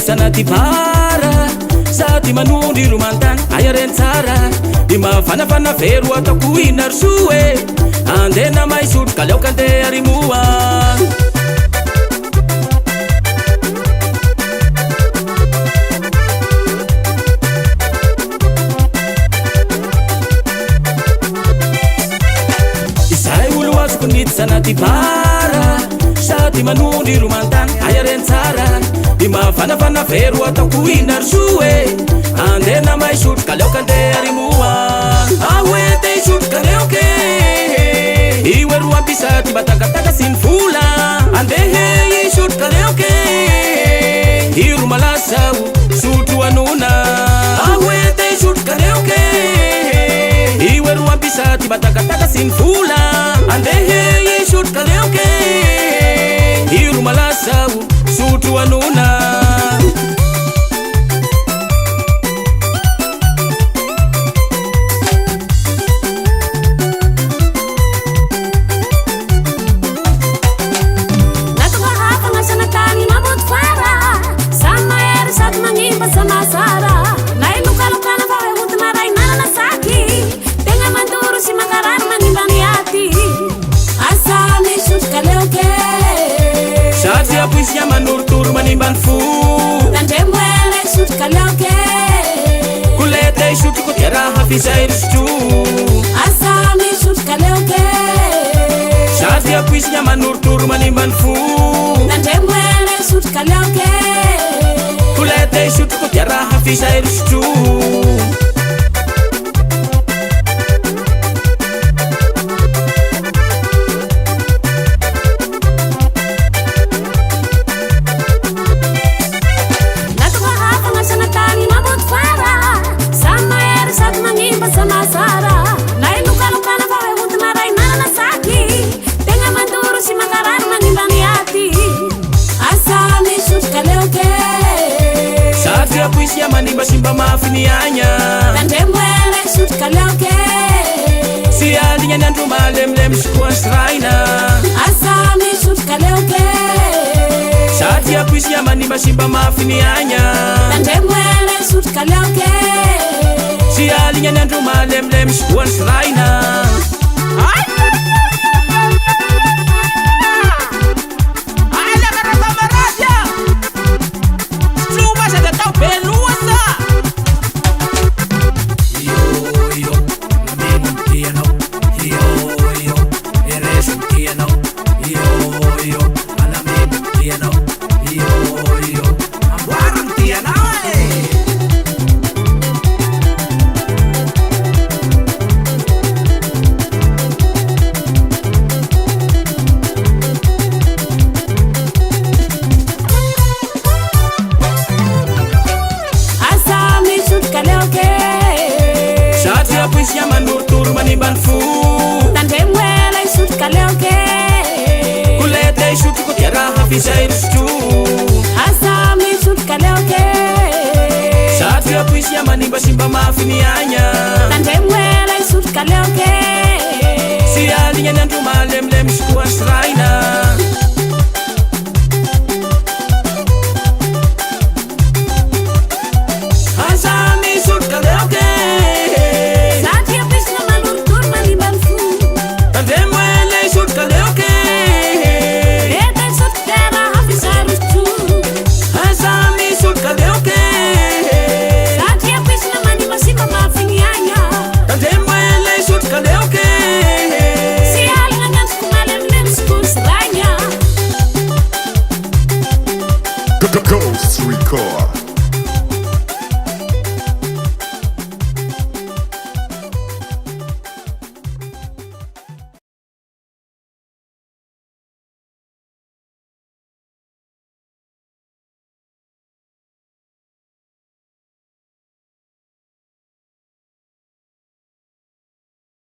sanaty bara sady manondry romantany ayareny tsara di mafanafana vero ataoko inaroso e andena maisotro ka leoka andeha arimoa izay olo azoko nity sanaty bara sady manondry romantany ayareny tsara di mafanafana vero ataoko inaroso e andena maisotro ka leoka andeha arimoa ahoe te isotro ka leoke iwe ro ampisady batakataka sy ny vola andehe isotro ka leoke iro malasao sotro anona ahoe te isotro ka leoke iwe ro ampisady batakataka sy ny vola andehe isotro ka leoke iro malasao sotro anona Puisia manurtur manimban fu Tandemwele sut kaloke Kulete sut kutiara hafizai rustu Asami sut kaloke Shatia puisia manurtur manimban fu Tandemwele sut kaloke Kulete sut kutiara hafizai rustu Puisia manimba simba mafinianya Tandemwele sut kaloke Si alinya nandro malemlem sikuan sraina Asami sut kaloke Satia puisia manimba simba mafinianya Tandemwele sut kaloke Si alinya nandro malemlem sikuan sraina Puisia manurtur manimban fu Tandemwele sut kaloke Kulete sut kutiara hafizai rustu Asami sut kaloke Satia puisia manimba simba mafinianya Tandemwele sut kaloke Si alinya nandro malemlem sikuan sra